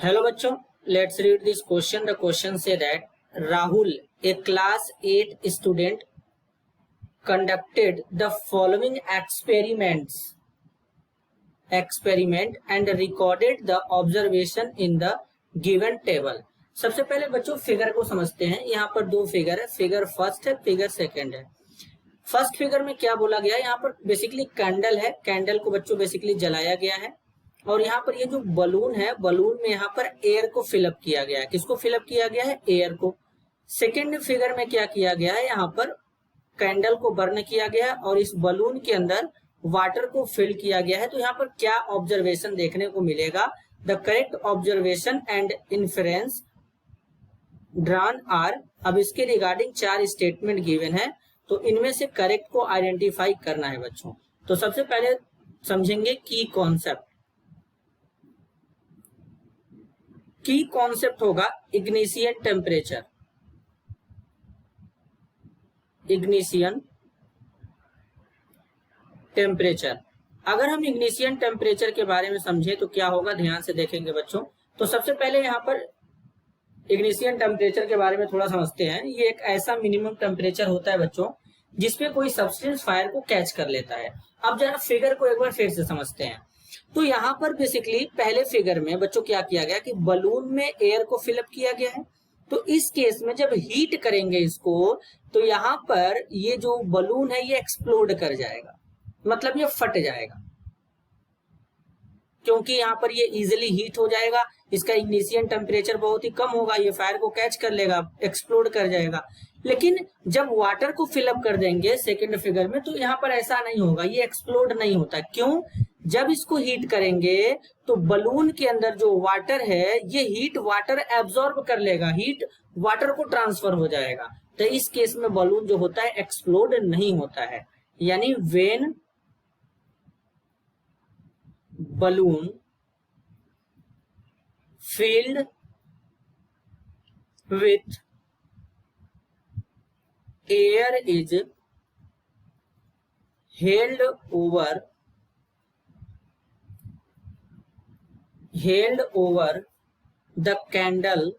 Hello bachcho, let's read this question. The question say that Rahul, a class 8 student, conducted the following experiment and recorded the observation in the given table. सबसे पहले बच्चों figure को समझते हैं। यहाँ पर दो फिगर है, फिगर फर्स्ट है, फिगर सेकंड है। फर्स्ट फिगर में क्या बोला गया है, यहाँ पर बेसिकली कैंडल है, कैंडल को बच्चों बेसिकली जलाया गया है और यहाँ पर ये जो बलून है, बलून में यहाँ पर एयर को फिलअप किया गया है। किसको फिलअप किया गया है? एयर को। सेकेंड फिगर में क्या किया गया है, यहाँ पर कैंडल को बर्न किया गया है और इस बलून के अंदर वाटर को फिल किया गया है। तो यहाँ पर क्या ऑब्जर्वेशन देखने को मिलेगा? The correct observation and inference drawn are. अब इसके रिगार्डिंग 4 स्टेटमेंट गिवन है, तो इनमें से करेक्ट को आइडेंटिफाई करना है बच्चों। तो सबसे पहले समझेंगे की कॉन्सेप्ट। की कॉन्सेप्ट होगा इग्निशियन टेम्परेचर। इग्निशियन टेम्परेचर, अगर हम इग्निशियन टेम्परेचर के बारे में समझें तो क्या होगा, ध्यान से देखेंगे बच्चों। तो सबसे पहले यहाँ पर इग्निशियन टेम्परेचर के बारे में थोड़ा समझते हैं। ये एक ऐसा मिनिमम टेम्परेचर होता है बच्चों जिसपे कोई सब्सटेंस फायर को कैच कर लेता है। अब जरा फिगर को एक बार फिर से समझते हैं। तो यहाँ पर बेसिकली पहले फिगर में बच्चों क्या किया गया कि बलून में एयर को फिलअप किया गया है। तो इस केस में जब हीट करेंगे इसको, तो यहाँ पर ये जो बलून है ये एक्सप्लोड कर जाएगा, मतलब ये फट जाएगा, क्योंकि यहाँ पर ये इजिली हीट हो जाएगा। इसका इग्निशियन टेम्परेचर बहुत ही कम होगा, ये फायर को कैच कर लेगा, एक्सप्लोड कर जाएगा। लेकिन जब वाटर को फिलअप कर देंगे सेकंड फिगर में, तो यहाँ पर ऐसा नहीं होगा, ये एक्सप्लोड नहीं होता। क्यों? जब इसको हीट करेंगे तो बलून के अंदर जो वाटर है ये हीट वाटर एब्जॉर्ब कर लेगा, हीट वाटर को ट्रांसफर हो जाएगा। तो इस केस में बलून जो होता है एक्सप्लोड नहीं होता है। यानी when balloon filled with air is held over the candle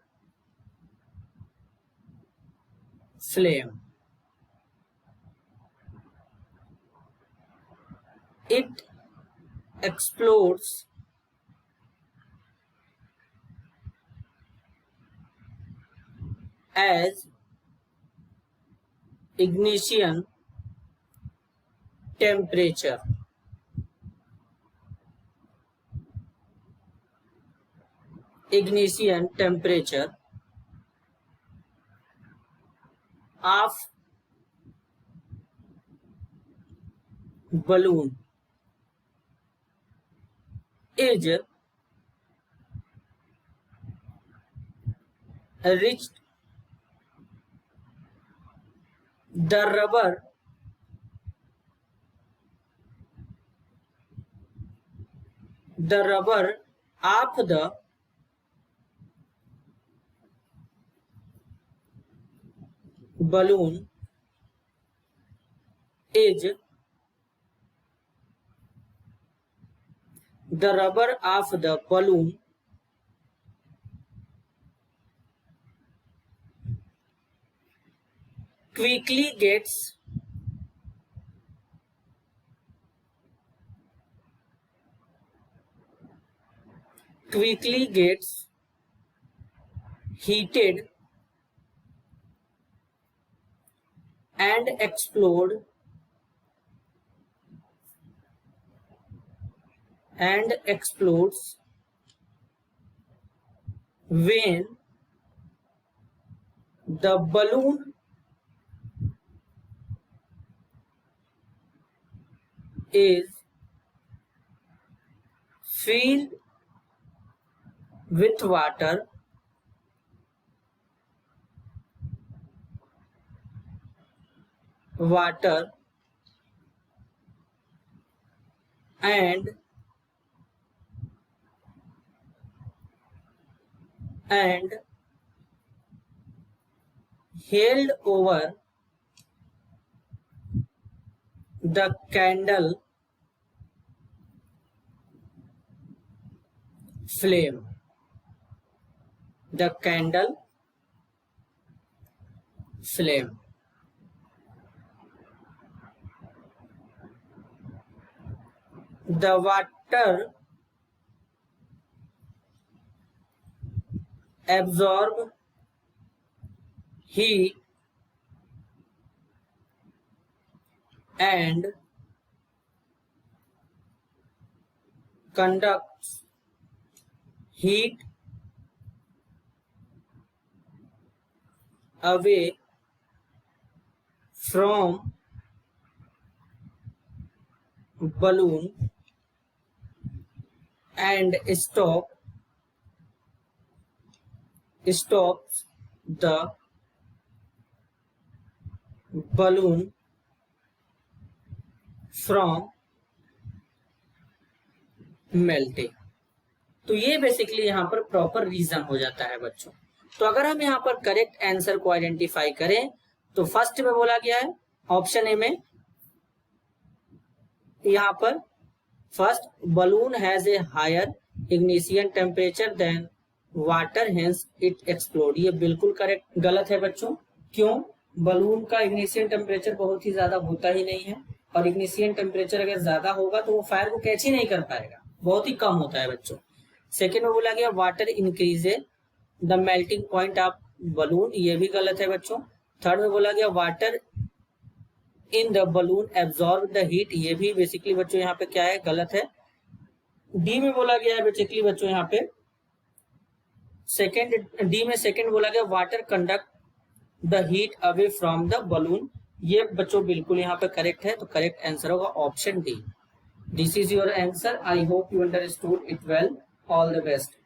flame, it explodes as ignition temperature. Ignition temperature of balloon is reached the rubber of the balloon is the rubber of the balloon quickly gets heated and explodes when the balloon is filled with water and held over the candle flame. The candle flame. The water absorb heat and conducts heat away from balloon and stops the balloon from melting। तो ये basically यहाँ पर proper reason हो जाता है बच्चों। तो अगर हम यहाँ पर करेक्ट आंसर को आइडेंटिफाई करें तो फर्स्ट में बोला गया है ऑप्शन ए में, यहाँ पर first balloon has a higher ignition temperature than water hence it explode. ये बिल्कुल करेक्ट गलत है बच्चों। क्यों? बलून का इग्निशन टेम्परेचर बहुत ही ज्यादा होता ही नहीं है, और इग्निशन टेम्परेचर अगर ज्यादा होगा तो वो फायर को कैच ही नहीं कर पाएगा, बहुत ही कम होता है बच्चों। सेकेंड में बोला गया water increase the melting point of balloon, ये भी गलत है बच्चों। थर्ड में बोला गया water in the balloon absorb the heat, ये भी बेसिकली बच्चों यहाँ पे क्या है, गलत है। डी में बोला गया है बेसिकली बच्चों यहाँ पे डी में सेकेंड बोला गया water conduct the heat away from the balloon, ये बच्चों बिल्कुल यहाँ पे करेक्ट है। तो करेक्ट आंसर होगा option D. This is your answer. I hope you understood it well. All the best.